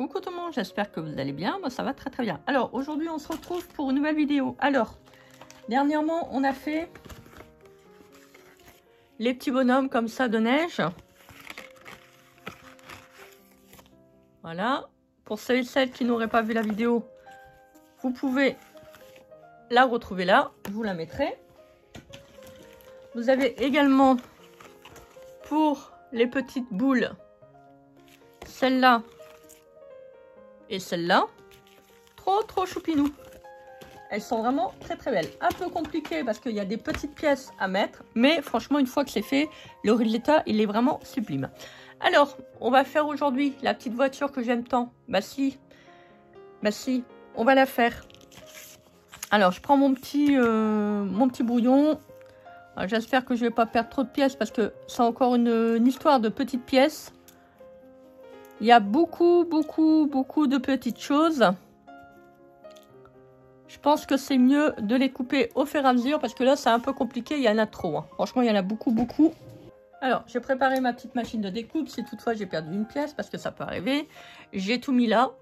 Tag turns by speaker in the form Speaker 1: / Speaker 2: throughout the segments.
Speaker 1: Coucou tout le monde, j'espère que vous allez bien. Moi ça va très très bien. Alors aujourd'hui on se retrouve pour une nouvelle vidéo. Alors, dernièrement on a fait les petits bonhommes comme ça de neige. Voilà. Pour ceux et celles qui n'auraient pas vu la vidéo, vous pouvez la retrouver là. Je vous la mettrai. Vous avez également pour les petites boules, celle-là et celle-là. Trop choupinou. Elles sont vraiment très très belles. Un peu compliqué parce qu'il y a des petites pièces à mettre. Mais franchement, une fois que c'est fait, le résultat, il est vraiment sublime. Alors, on va faire aujourd'hui la petite voiture que j'aime tant. Bah si, on va la faire. Alors, je prends mon petit brouillon. J'espère que je ne vais pas perdre trop de pièces parce que c'est encore une histoire de petites pièces. Il y a beaucoup de petites choses. Je pense que c'est mieux de les couper au fur et à mesure parce que là, c'est un peu compliqué. Il y en a trop. Hein. Franchement, il y en a beaucoup. Alors, j'ai préparé ma petite machine de découpe. Si toutefois j'ai perdu une pièce parce que ça peut arriver. J'ai tout mis là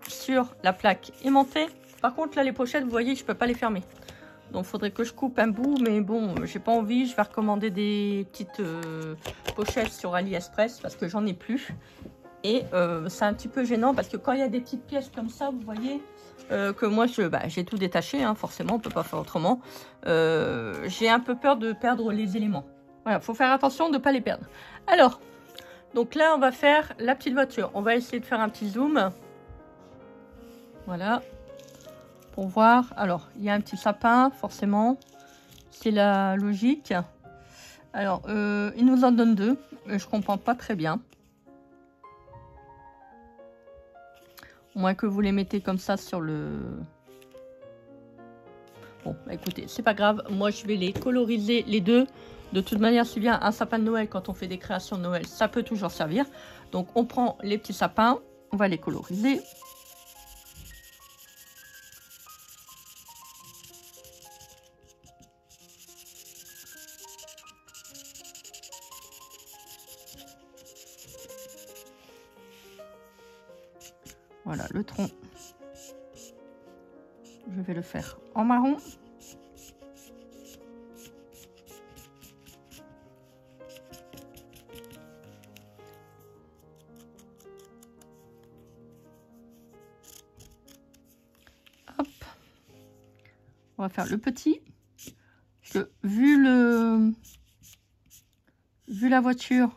Speaker 1: sur la plaque aimantée. Par contre, là, les pochettes, vous voyez, je ne peux pas les fermer. Donc, il faudrait que je coupe un bout. Mais bon, j'ai pas envie. Je vais recommander des petites pochettes sur AliExpress parce que j'en ai plus. Et c'est un petit peu gênant parce que quand il y a des petites pièces comme ça, vous voyez que moi, j'ai tout détaché. Hein, forcément, on ne peut pas faire autrement. J'ai un peu peur de perdre les éléments. Voilà, il faut faire attention de ne pas les perdre. Alors, donc là, on va faire la petite voiture. On va essayer de faire un petit zoom. Voilà. Pour voir. Alors, il y a un petit sapin, forcément. C'est la logique. Alors, il nous en donne deux. Je ne comprends pas très bien. Au moins que vous les mettez comme ça sur le... Bon, bah écoutez, c'est pas grave. Moi, je vais les coloriser les deux. De toute manière, c'est bien un sapin de Noël. Quand on fait des créations de Noël, ça peut toujours servir. Donc, on prend les petits sapins. On va les coloriser. Voilà, le tronc. Je vais le faire en marron. Hop. On va faire le petit. Parce que vu la voiture,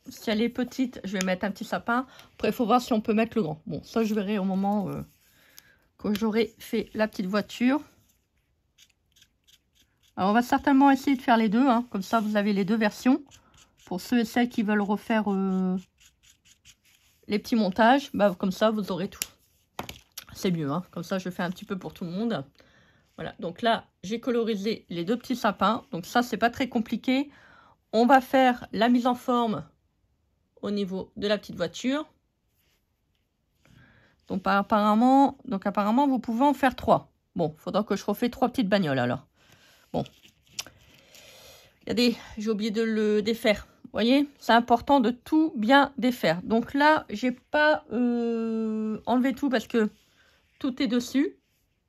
Speaker 1: si elle est petite, je vais mettre un petit sapin. Après, il faut voir si on peut mettre le grand. Bon, ça, je verrai au moment que j'aurai fait la petite voiture. Alors, on va certainement essayer de faire les deux. Hein. Comme ça, vous avez les deux versions. Pour ceux et celles qui veulent refaire les petits montages, bah, comme ça, vous aurez tout. C'est mieux. Hein. Comme ça, je fais un petit peu pour tout le monde. Voilà. Donc là, j'ai colorisé les deux petits sapins. Donc ça, c'est pas très compliqué. On va faire la mise en forme au niveau de la petite voiture. Donc apparemment, vous pouvez en faire 3. Bon, il faudra que je refais 3 petites bagnoles alors. Bon. Regardez, j'ai oublié de le défaire. Vous voyez, c'est important de tout bien défaire. Donc là, j'ai pas enlevé tout parce que tout est dessus.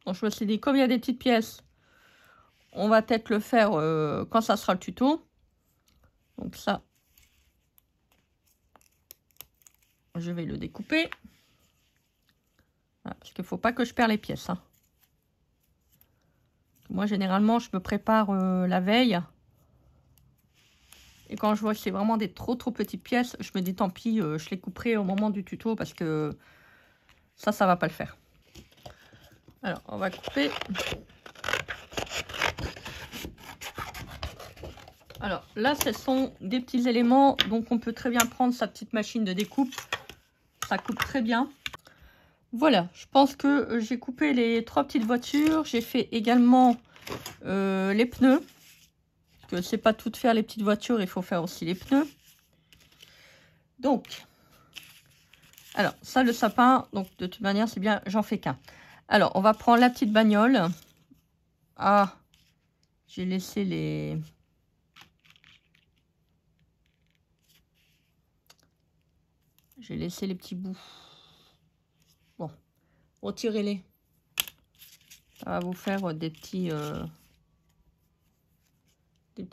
Speaker 1: Donc je me suis dit, comme il y a des petites pièces, on va peut-être le faire quand ça sera le tuto. Donc ça, je vais le découper. Voilà, parce qu'il ne faut pas que je perde les pièces. Hein. Moi, généralement, je me prépare la veille. Et quand je vois que c'est vraiment des trop petites pièces, je me dis tant pis, je les couperai au moment du tuto parce que ça va pas le faire. Alors, on va couper. Alors là, ce sont des petits éléments, donc on peut très bien prendre sa petite machine de découpe. Ça coupe très bien. Voilà, je pense que j'ai coupé les 3 petites voitures. J'ai fait également les pneus. Parce que c'est pas tout de faire les petites voitures, il faut faire aussi les pneus. Donc, alors ça, le sapin, donc de toute manière, c'est bien, j'en fais qu'un. Alors, on va prendre la petite bagnole. Ah, j'ai laissé les... J'ai laissé les petits bouts. Bon, retirez-les. Ça va vous faire des petits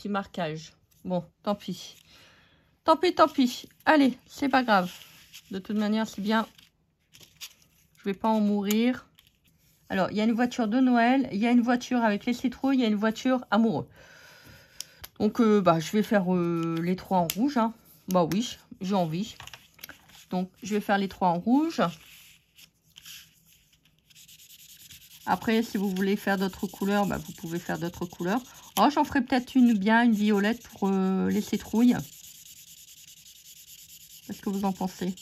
Speaker 1: marquages. Bon, tant pis. Tant pis, tant pis. Allez, c'est pas grave. De toute manière, c'est bien. Je vais pas en mourir. Alors, il y a une voiture de Noël. Il y a une voiture avec les citrouilles. Il y a une voiture amoureux. Donc, je vais faire les 3 en rouge. Hein. Bah oui, j'ai envie. Donc, je vais faire les 3 en rouge. Après, si vous voulez faire d'autres couleurs, vous pouvez faire d'autres couleurs. Oh, j'en ferai peut-être une violette pour les citrouilles. Qu'est-ce que vous en pensez?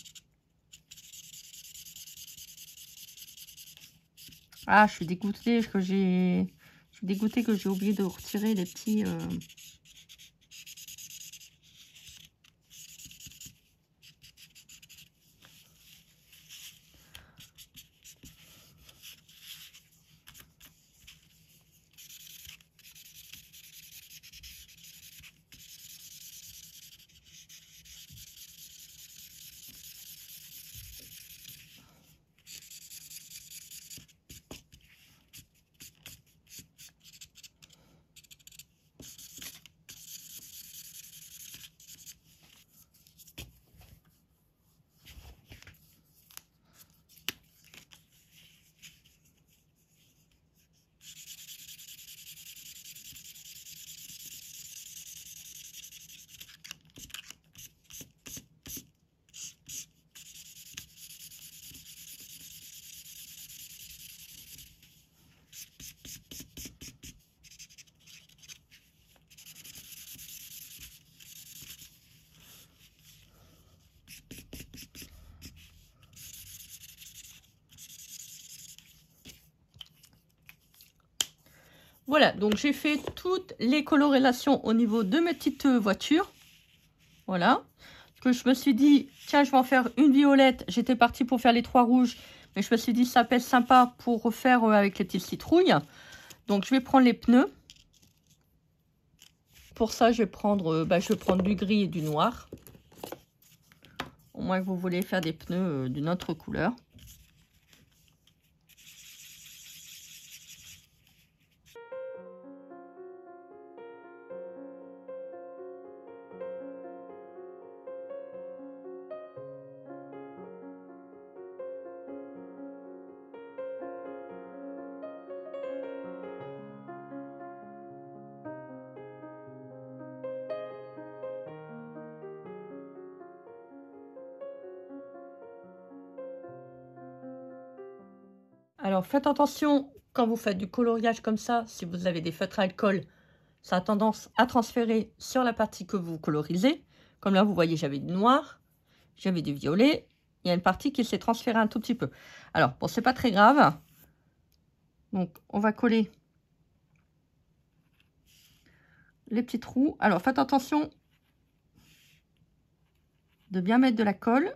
Speaker 1: Ah, je suis dégoûtée que j'ai oublié de retirer les petits... Voilà, donc j'ai fait toutes les colorations au niveau de mes petites voitures. Voilà. Que je me suis dit, tiens, je vais en faire une violette. J'étais partie pour faire les 3 rouges. Mais je me suis dit, ça peut être sympa pour refaire avec les petites citrouilles. Donc, je vais prendre les pneus. Pour ça, je vais prendre du gris et du noir. Au moins que vous voulez faire des pneus d'une autre couleur. Alors, faites attention quand vous faites du coloriage comme ça. Si vous avez des feutres à alcool, ça a tendance à transférer sur la partie que vous colorisez. Comme là, vous voyez, j'avais du noir, j'avais du violet. Il y a une partie qui s'est transférée un tout petit peu. Alors, bon, c'est pas très grave. Donc, on va coller les petits trous. Alors, faites attention de bien mettre de la colle.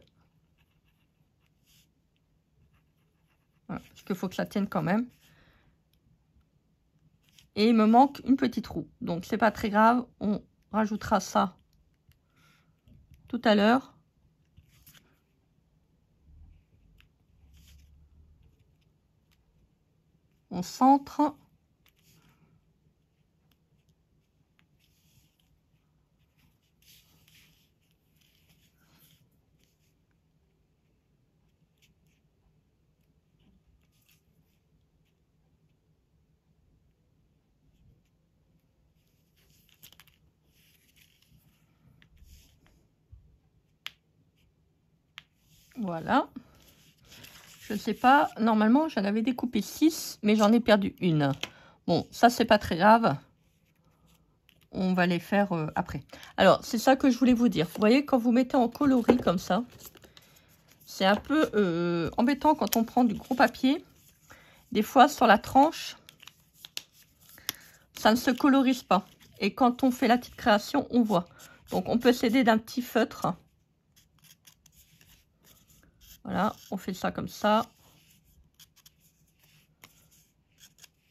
Speaker 1: Voilà, parce qu'il faut que ça tienne quand même. Et il me manque une petite roue. Donc, c'est pas très grave. On rajoutera ça tout à l'heure. On centre. Voilà. Je ne sais pas. Normalement, j'en avais découpé 6, mais j'en ai perdu une. Bon, ça, c'est pas très grave. On va les faire après. Alors, c'est ça que je voulais vous dire. Vous voyez, quand vous mettez en coloris comme ça, c'est un peu embêtant quand on prend du gros papier. Des fois, sur la tranche, ça ne se colorise pas. Et quand on fait la petite création, on voit. Donc, on peut s'aider d'un petit feutre. Voilà, on fait ça comme ça.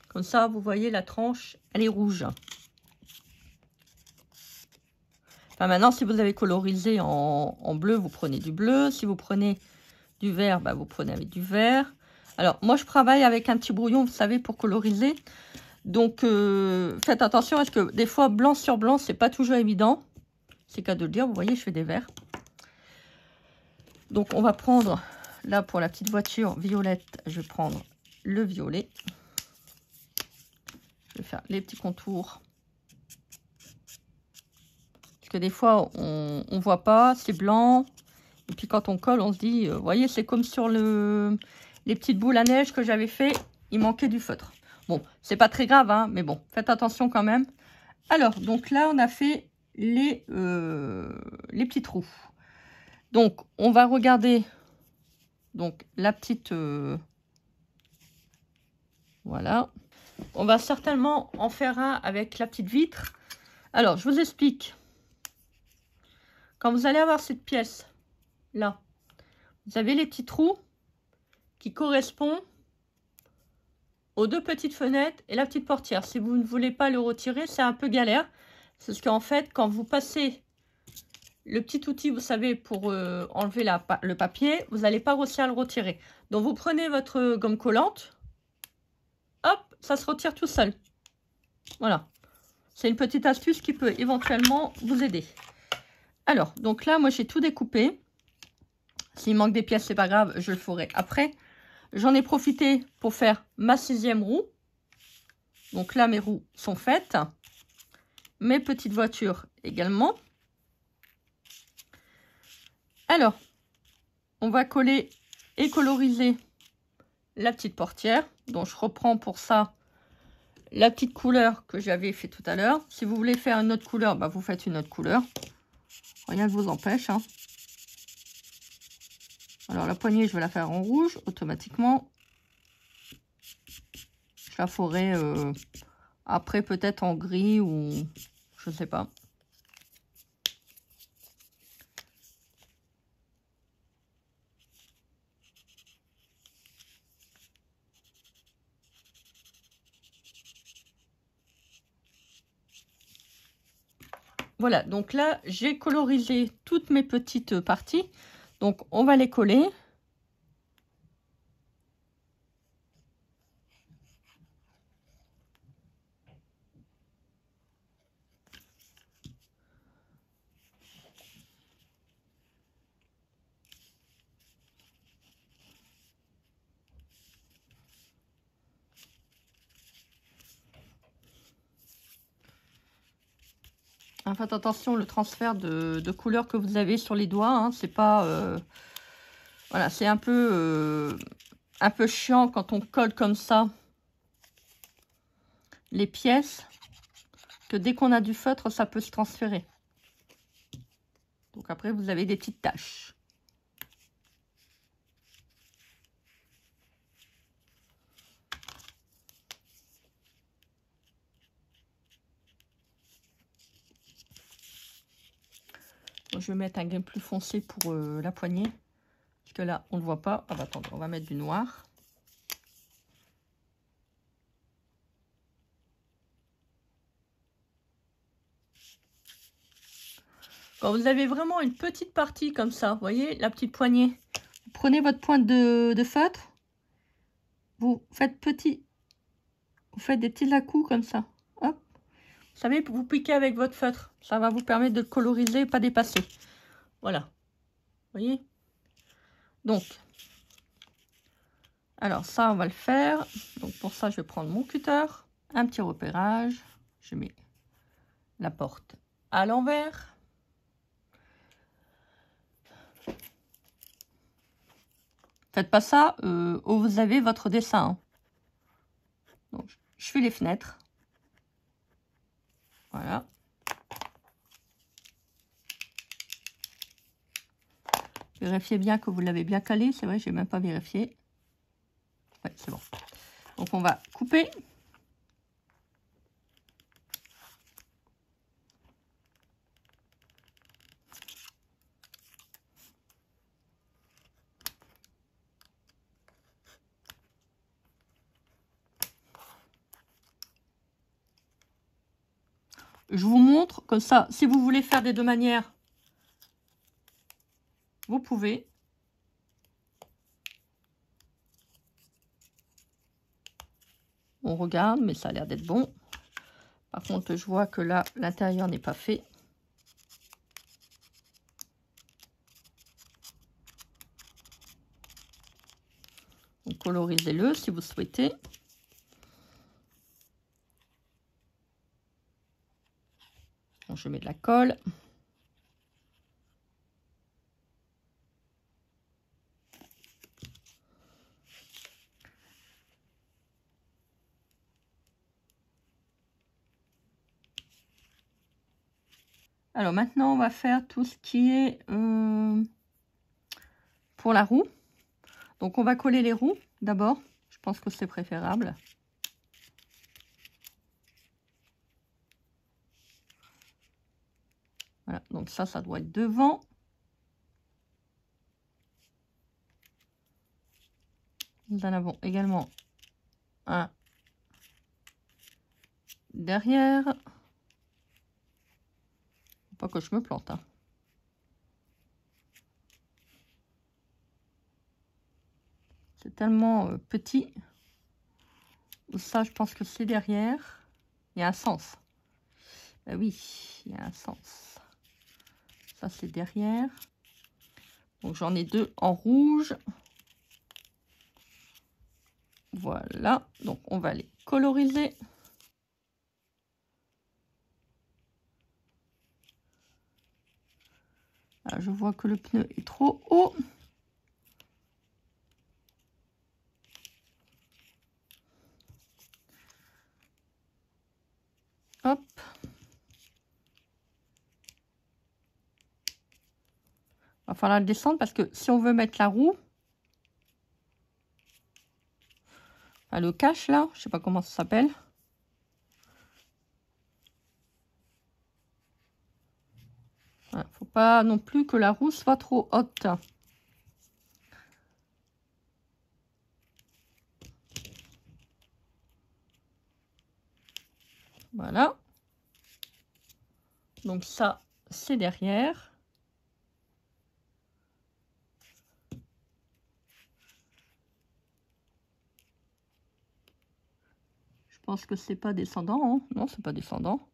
Speaker 1: Comme ça, vous voyez, la tranche, elle est rouge. Enfin, maintenant, si vous avez colorisé en bleu, vous prenez du bleu. Si vous prenez du vert, bah, vous prenez avec du vert. Alors, moi, je travaille avec un petit brouillon, vous savez, pour coloriser. Donc, faites attention parce que des fois, blanc sur blanc, c'est pas toujours évident. C'est qu'à de le dire, vous voyez, je fais des verts. Donc, on va prendre, là, pour la petite voiture violette, je vais prendre le violet. Je vais faire les petits contours. Parce que des fois, on ne voit pas, c'est blanc. Et puis, quand on colle, on se dit, vous voyez, c'est comme sur les petites boules à neige que j'avais fait. Il manquait du feutre. Bon, c'est pas très grave, hein, mais bon, faites attention quand même. Alors, donc là, on a fait les petits trous. Donc, on va regarder donc la petite... voilà. On va certainement en faire un avec la petite vitre. Alors, je vous explique. Quand vous allez avoir cette pièce, là, vous avez les petits trous qui correspondent aux deux petites fenêtres et la petite portière. Si vous ne voulez pas le retirer, c'est un peu galère. C'est parce qu'en fait, quand vous passez le petit outil, vous savez, pour enlever le papier, vous n'allez pas réussir à le retirer. Donc, vous prenez votre gomme collante. Hop, ça se retire tout seul. Voilà. C'est une petite astuce qui peut éventuellement vous aider. Alors, donc là, moi, j'ai tout découpé. S'il manque des pièces, c'est pas grave, je le ferai après. J'en ai profité pour faire ma 6e roue. Donc là, mes roues sont faites. Mes petites voitures également. Alors, on va coller et coloriser la petite portière. Donc, je reprends pour ça la petite couleur que j'avais fait tout à l'heure. Si vous voulez faire une autre couleur, bah, vous faites une autre couleur. Rien ne vous empêche. Hein. Alors, la poignée, je vais la faire en rouge automatiquement. Je la ferai après peut-être en gris ou je ne sais pas. Voilà, donc là, j'ai colorisé toutes mes petites parties. Donc, on va les coller. Faites attention, le transfert de couleur que vous avez sur les doigts, hein, c'est pas... voilà, c'est un peu chiant quand on colle comme ça les pièces, que dès qu'on a du feutre, ça peut se transférer. Donc après, vous avez des petites taches. Je vais mettre un gain plus foncé pour la poignée. Parce que là, on ne le voit pas. Ah bah attendez, on va mettre du noir. Quand vous avez vraiment une petite partie comme ça, vous voyez, la petite poignée. Vous prenez votre pointe de feutre. Vous faites vous faites des petits à-coups comme ça. Hop. Vous savez, vous piquez avec votre feutre. Ça va vous permettre de coloriser et pas dépasser. Voilà. Vous voyez? Donc, alors ça, on va le faire. Donc pour ça, je vais prendre mon cutter. Un petit repérage. Je mets la porte à l'envers. Faites pas ça où vous avez votre dessin. Hein. Donc, je fais les fenêtres. Voilà. Vérifiez bien que vous l'avez bien calé. C'est vrai, je n'ai même pas vérifié. Ouais, c'est bon. Donc, on va couper. Je vous montre comme ça. Si vous voulez faire des deux manières, vous pouvez. On regarde, mais ça a l'air d'être bon. Par contre, je vois que là, l'intérieur n'est pas fait. Donc, colorisez-le si vous souhaitez. Bon, je mets de la colle. Alors maintenant, on va faire tout ce qui est pour la roue. Donc on va coller les roues d'abord. Je pense que c'est préférable. Voilà, donc ça doit être devant. Nous en avons également un derrière. Faut pas que je me plante, hein. C'est tellement petit. Ça, je pense que c'est derrière. Il y a un sens. Ben oui, il y a un sens. Ça, c'est derrière. Donc, j'en ai deux en rouge. Voilà. Donc, on va les coloriser. Alors, je vois que le pneu est trop haut. Hop. Il va falloir le descendre parce que si on veut mettre la roue, enfin, le cache là, je sais pas comment ça s'appelle. Voilà, faut pas non plus que la roue soit trop haute. Voilà. Donc ça, c'est derrière. Je pense que c'est pas descendant, hein. Non, c'est pas descendant.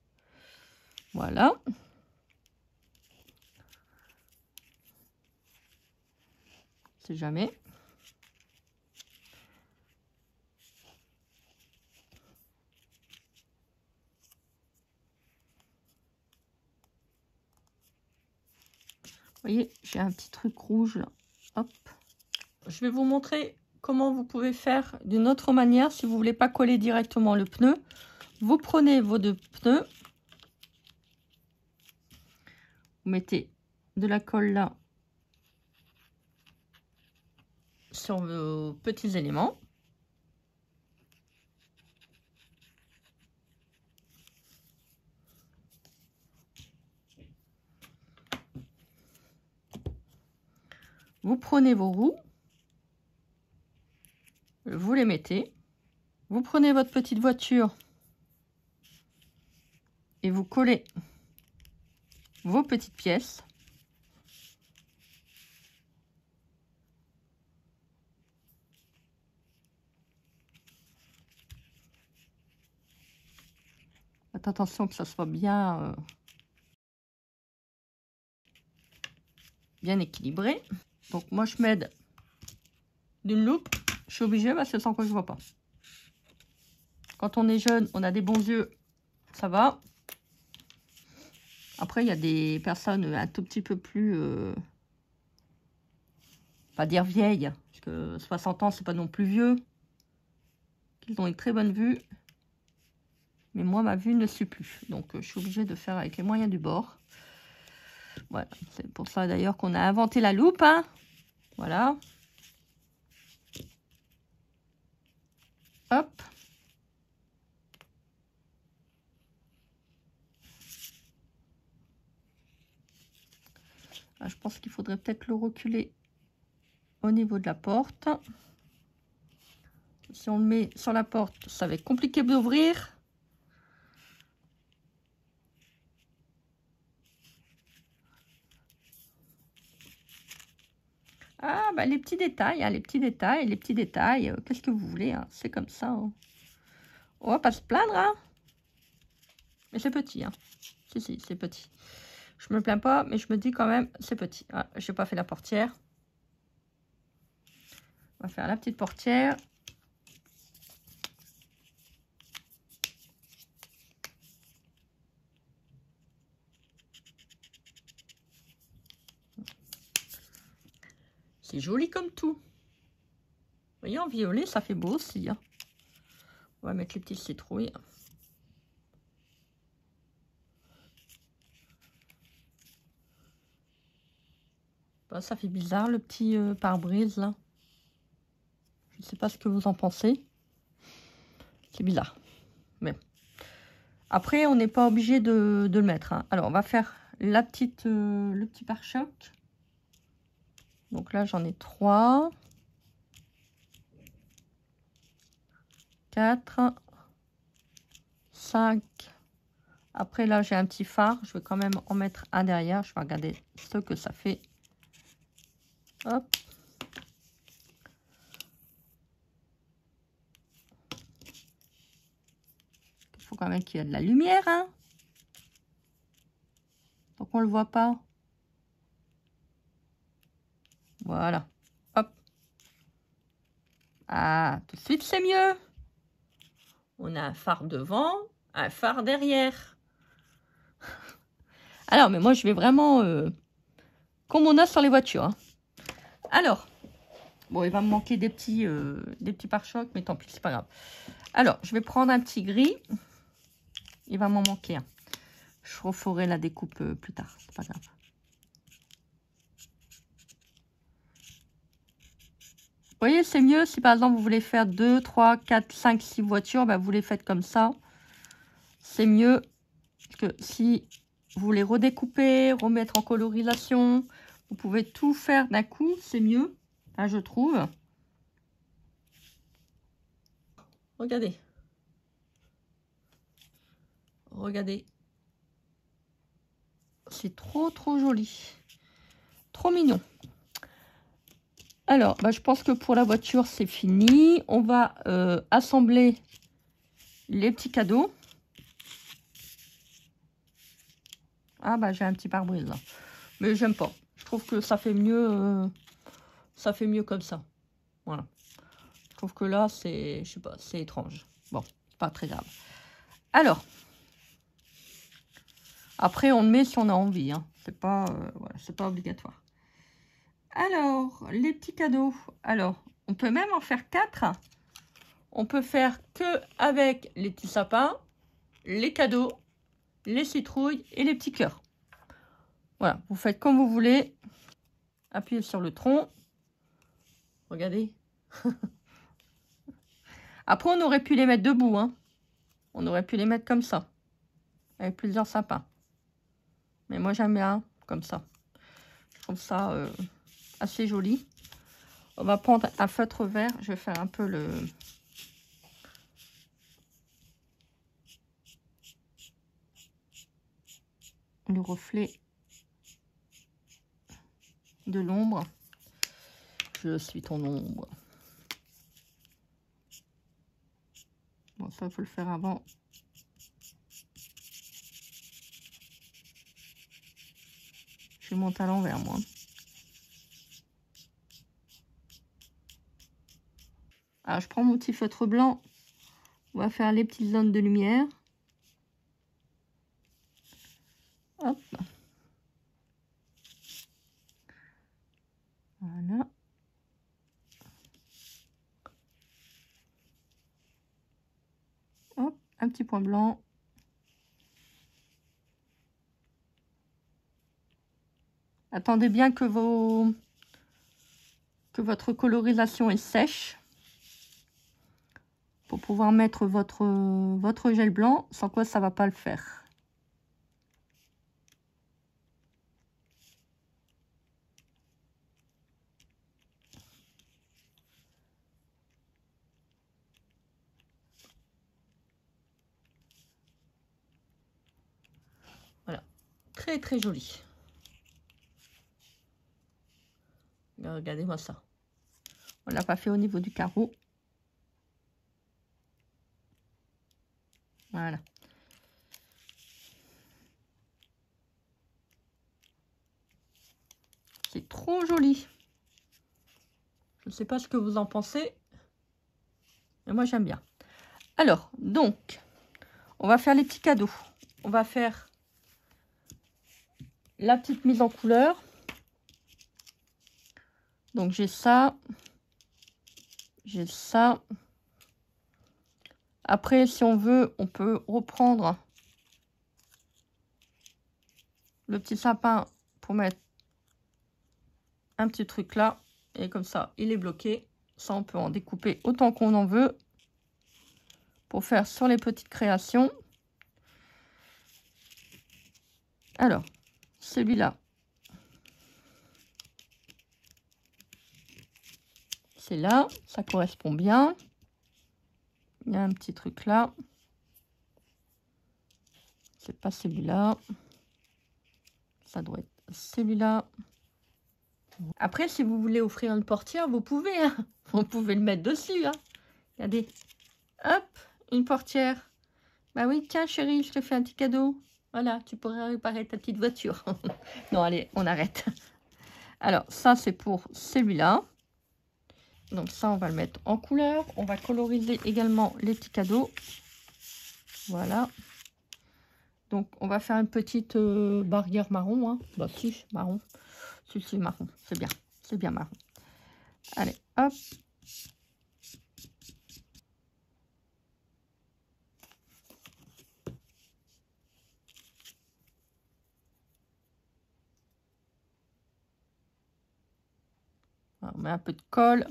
Speaker 1: Voilà. C'est jamais. Vous voyez, j'ai un petit truc rouge là. Hop. Je vais vous montrer comment vous pouvez faire d'une autre manière si vous voulez pas coller directement le pneu. Vous prenez vos deux pneus. Vous mettez de la colle là sur vos petits éléments. Vous prenez vos roues, vous les mettez, vous prenez votre petite voiture et vous collez vos petites pièces. Faites attention que ça soit bien, bien équilibré. Donc moi je m'aide d'une loupe, je suis obligée parce que sans quoi je vois pas. Quand on est jeune, on a des bons yeux, ça va. Après il y a des personnes un tout petit peu plus, pas dire vieilles, parce que 60 ans c'est pas non plus vieux, qu'ils ont une très bonne vue. Mais moi ma vue ne suit plus, donc je suis obligée de faire avec les moyens du bord. Voilà, c'est pour ça d'ailleurs qu'on a inventé la loupe, hein. Voilà. Hop. Ah, je pense qu'il faudrait peut-être le reculer au niveau de la porte. Si on le met sur la porte, ça va être compliqué d'ouvrir. Ah, bah les petits détails, hein, les petits détails, les petits détails. Qu'est-ce que vous voulez, hein, c'est comme ça. Hein. On va pas se plaindre, hein. Mais c'est petit, hein. Si, c'est petit. Je me plains pas, mais je me dis quand même, c'est petit. Ah, j'ai pas fait la portière. On va faire la petite portière. C'est joli comme tout. Vous voyez, en violet, ça fait beau aussi. Hein. On va mettre les petites citrouilles. Bah, ça fait bizarre, le petit pare-brise, là. Je ne sais pas ce que vous en pensez. C'est bizarre. Mais après, on n'est pas obligé de le mettre. Hein. Alors, on va faire la petite, le petit pare-choc. Donc là, j'en ai 3. 4. 5. Après, là, j'ai un petit phare. Je vais quand même en mettre un derrière. Je vais regarder ce que ça fait. Hop. Il faut quand même qu'il y ait de la lumière. Hein. Donc, on ne le voit pas. Voilà. Hop. Ah, tout de suite, c'est mieux. On a un phare devant, un phare derrière. Alors, mais moi, je vais vraiment... comme on a sur les voitures. Hein. Alors, bon, il va me manquer des petits pare-chocs, mais tant pis, c'est pas grave. Alors, je vais prendre un petit gris. Il va m'en manquer un. Je referai la découpe plus tard, c'est pas grave. Vous voyez, c'est mieux si par exemple vous voulez faire 2, 3, 4, 5, 6 voitures, ben, vous les faites comme ça. C'est mieux que si vous voulez redécouper, remettre en colorisation, vous pouvez tout faire d'un coup, c'est mieux, hein, je trouve. Regardez. Regardez. C'est trop joli. Trop mignon. Alors, bah, je pense que pour la voiture, c'est fini. On va assembler les petits cadeaux. Ah, bah, j'ai un petit pare-brise là. Mais j'aime pas. Je trouve que ça fait mieux comme ça. Voilà. Je trouve que là, c'est, je sais pas, c'est étrange. Bon, pas très grave. Alors, après, on le met si on a envie. Hein. C'est pas, voilà, c'est pas obligatoire. Alors, les petits cadeaux. Alors, on peut même en faire 4. On peut faire que avec les petits sapins, les cadeaux, les citrouilles et les petits cœurs. Voilà, vous faites comme vous voulez. Appuyez sur le tronc. Regardez. Après, on aurait pu les mettre debout. Hein. On aurait pu les mettre comme ça. Avec plusieurs sapins. Mais moi, j'aime bien comme ça. Je trouve ça assez joli. On va prendre un feutre vert. Je vais faire un peu le reflet de l'ombre. Je suis ton ombre. Bon, ça, il faut le faire avant. Je monte à l'envers, moi. Alors, je prends mon petit feutre blanc. On va faire les petites zones de lumière. Hop. Voilà. Hop, un petit point blanc. Attendez bien que votre colorisation est sèche pour pouvoir mettre votre gel blanc, sans quoi ça va pas le faire. Voilà, très joli. Regardez-moi ça. On l'a pas fait au niveau du carreau. Voilà. C'est trop joli. Je ne sais pas ce que vous en pensez. Mais moi, j'aime bien. Alors, donc, on va faire les petits cadeaux. On va faire la petite mise en couleur. Donc, j'ai ça. J'ai ça. Après, si on veut, on peut reprendre le petit sapin pour mettre un petit truc là. Et comme ça, il est bloqué. Ça, on peut en découper autant qu'on en veut pour faire sur les petites créations. Alors, celui-là, c'est là, ça correspond bien. Il y a un petit truc là. C'est pas celui-là. Ça doit être celui-là. Après, si vous voulez offrir une portière, vous pouvez. Hein. Vous pouvez le mettre dessus. Hein. Regardez. Hop, une portière. Bah oui, tiens chérie, je te fais un petit cadeau. Voilà, tu pourrais réparer ta petite voiture. Non, allez, on arrête. Alors, ça, c'est pour celui-là. Donc ça, on va le mettre en couleur. On va coloriser également les petits cadeaux. Voilà. Donc, on va faire une petite barrière marron. Hein. Bah si, marron. Si, marron. C'est bien. C'est bien marron. Allez, hop. On met un peu de colle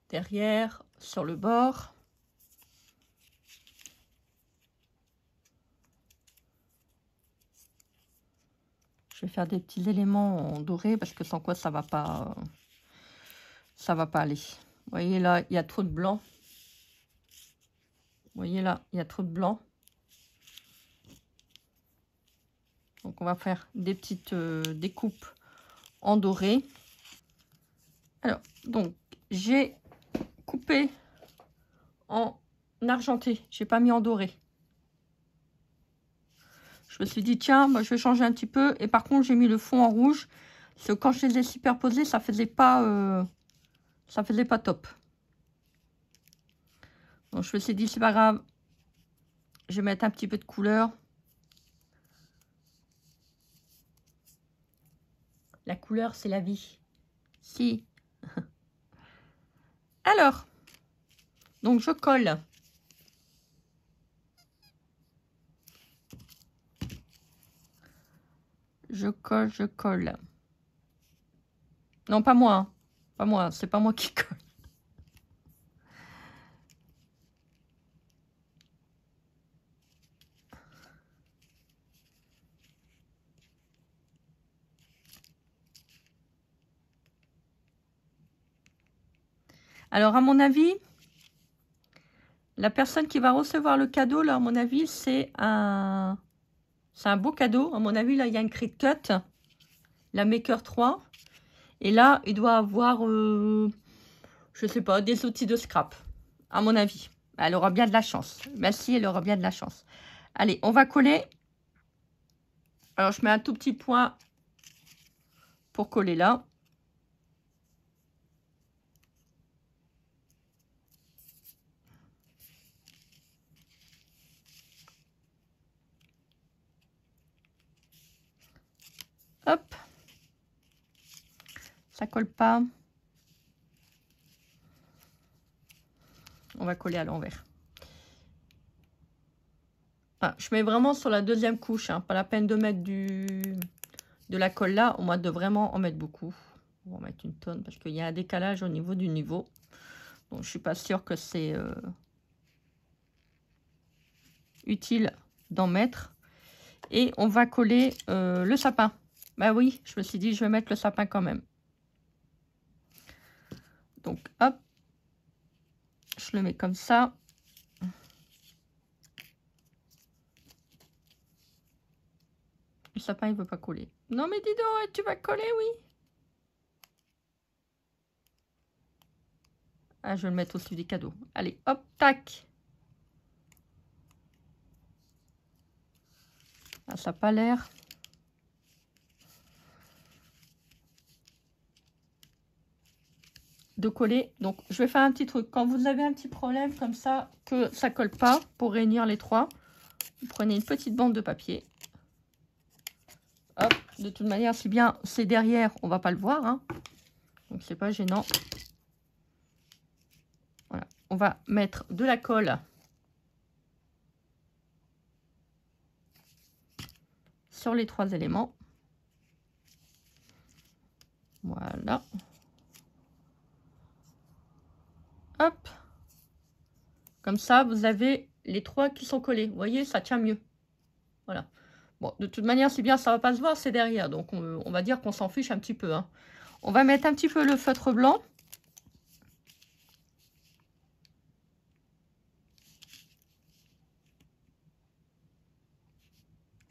Speaker 1: derrière, sur le bord. Je vais faire des petits éléments en doré parce que sans quoi ça va pas aller. Vous voyez là, il y a trop de blanc. Vous voyez là, il y a trop de blanc. Donc on va faire des petites découpes en doré. Alors, donc j'ai coupé en argenté. J'ai pas mis en doré. Je me suis dit, tiens, moi, je vais changer un petit peu. Et par contre, j'ai mis le fond en rouge. Parce que quand je les ai superposés, ça faisait pas top. Donc, je me suis dit, c'est pas grave. Je vais mettre un petit peu de couleur. La couleur, c'est la vie. Si. Alors, donc, je colle. Je colle. Non, pas moi. Hein. Pas moi, c'est pas moi qui colle. Alors, à mon avis, la personne qui va recevoir le cadeau, là, à mon avis, c'est un beau cadeau. À mon avis, là, il y a une Cricut, la Maker 3. Et là, il doit avoir, je sais pas, des outils de scrap, à mon avis. Elle aura bien de la chance. Merci, elle aura bien de la chance. Allez, on va coller. Alors, je mets un tout petit point pour coller là. Hop. Ça colle pas. On va coller à l'envers. Ah, je mets vraiment sur la deuxième couche. Hein, pas la peine de mettre de la colle là. Au moins de vraiment en mettre beaucoup. On va en mettre une tonne parce qu'il y a un décalage au niveau du niveau. Donc, je suis pas sûre que c'est utile d'en mettre. Et on va coller le sapin. Bah oui, je me suis dit, je vais mettre le sapin quand même. Donc, hop. Je le mets comme ça. Le sapin, il veut pas coller. Non, mais dis donc, tu vas coller, oui. Ah, je vais le mettre au-dessus des cadeaux. Allez, hop, tac. Ah, ça n'a pas l'air. De coller. Donc, je vais faire un petit truc. Quand vous avez un petit problème comme ça, que ça colle pas, pour réunir les trois, vous prenez une petite bande de papier. Hop, de toute manière, si bien c'est derrière, on va pas le voir, hein. Donc, c'est pas gênant. Voilà. On va mettre de la colle sur les trois éléments. Voilà. Hop. Comme ça, vous avez les trois qui sont collés. Vous voyez, ça tient mieux. Voilà. Bon, de toute manière, c'est bien, ça va pas se voir, c'est derrière. Donc, on va dire qu'on s'en fiche un petit peu, hein. On va mettre un petit peu le feutre blanc.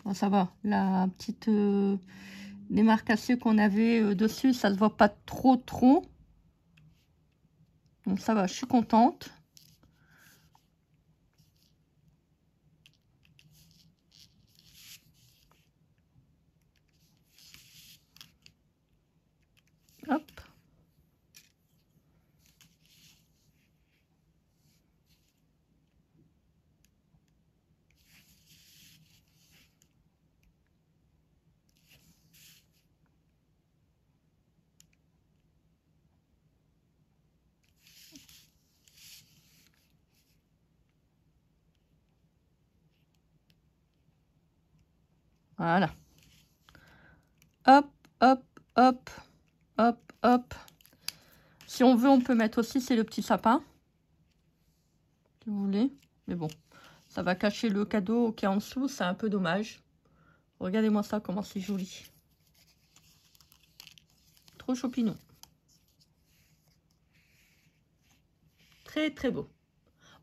Speaker 1: Bon, ça va. La petite démarcation qu'on avait dessus, ça se voit pas trop. Donc, ça va, je suis contente. Hop. Voilà. Hop, hop, hop, hop, hop. Si on veut, on peut mettre aussi, c'est le petit sapin. Si vous voulez. Mais bon, ça va cacher le cadeau qui est en dessous. C'est un peu dommage. Regardez-moi ça, comment c'est joli. Trop choupinou. Très, très beau.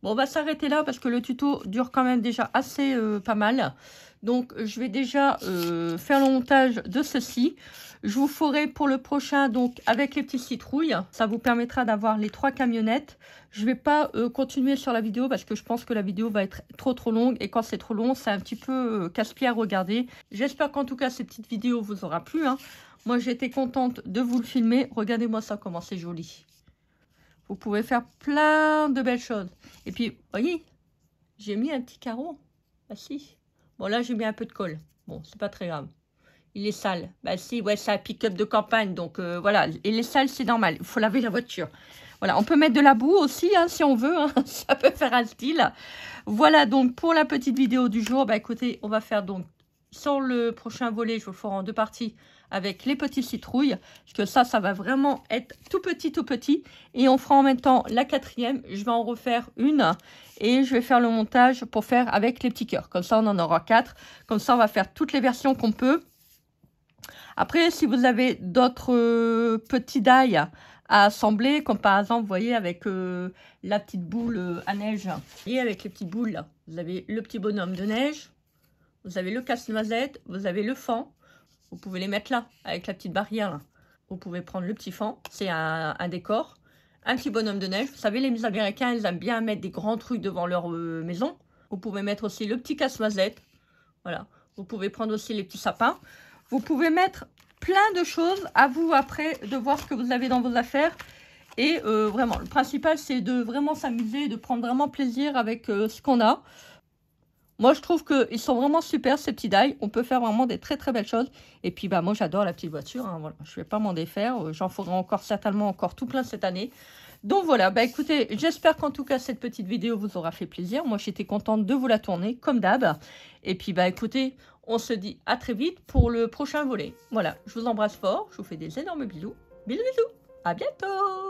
Speaker 1: Bon, on va s'arrêter là parce que le tuto dure quand même déjà assez pas mal. Donc, je vais déjà faire le montage de ceci. Je vous ferai pour le prochain, donc, avec les petites citrouilles. Ça vous permettra d'avoir les trois camionnettes. Je ne vais pas continuer sur la vidéo parce que je pense que la vidéo va être trop longue. Et quand c'est trop long, c'est un petit peu casse-pied à regarder. J'espère qu'en tout cas, cette petite vidéo vous aura plu, hein. Moi, j'étais contente de vous le filmer. Regardez-moi ça, comment c'est joli. Vous pouvez faire plein de belles choses. Et puis, vous voyez, j'ai mis un petit carreau. Bah si. Bon, là, j'ai mis un peu de colle. Bon, c'est pas très grave. Il est sale. Bah si, ouais, c'est un pick-up de campagne. Donc, voilà. Et les sales, c'est normal. Il faut laver la voiture. Voilà, on peut mettre de la boue aussi, hein, si on veut. Hein. Ça peut faire un style. Voilà, donc, pour la petite vidéo du jour, bah écoutez, on va faire donc, sur le prochain volet, je vous le ferai en deux parties, avec les petites citrouilles, parce que ça va vraiment être tout petit, et on fera en même temps la quatrième. Je vais en refaire une, et je vais faire le montage pour faire avec les petits cœurs, comme ça on en aura 4, comme ça on va faire toutes les versions qu'on peut. Après, si vous avez d'autres petits die à assembler, comme par exemple, vous voyez, avec la petite boule à neige, et avec les petites boules, là, vous avez le petit bonhomme de neige, vous avez le casse-noisette, vous avez le fan. Vous pouvez les mettre là, avec la petite barrière. Là. Vous pouvez prendre le petit fan, c'est un décor. Un petit bonhomme de neige. Vous savez, les Américains, ils aiment bien mettre des grands trucs devant leur maison. Vous pouvez mettre aussi le petit casse-noisette. Voilà. Vous pouvez prendre aussi les petits sapins. Vous pouvez mettre plein de choses. À vous, après, de voir ce que vous avez dans vos affaires. Et vraiment, le principal, c'est de vraiment s'amuser, de prendre vraiment plaisir avec ce qu'on a. Moi, je trouve qu'ils sont vraiment super, ces petits die. On peut faire vraiment des très belles choses. Et puis, bah, moi, j'adore la petite voiture. Hein, voilà. Je ne vais pas m'en défaire. J'en ferai encore certainement tout plein cette année. Donc, voilà. Bah, écoutez, j'espère qu'en tout cas, cette petite vidéo vous aura fait plaisir. Moi, j'étais contente de vous la tourner, comme d'hab. Et puis, bah, écoutez, on se dit à très vite pour le prochain volet. Voilà. Je vous embrasse fort. Je vous fais des énormes bisous. Bisous, bisous. À bientôt.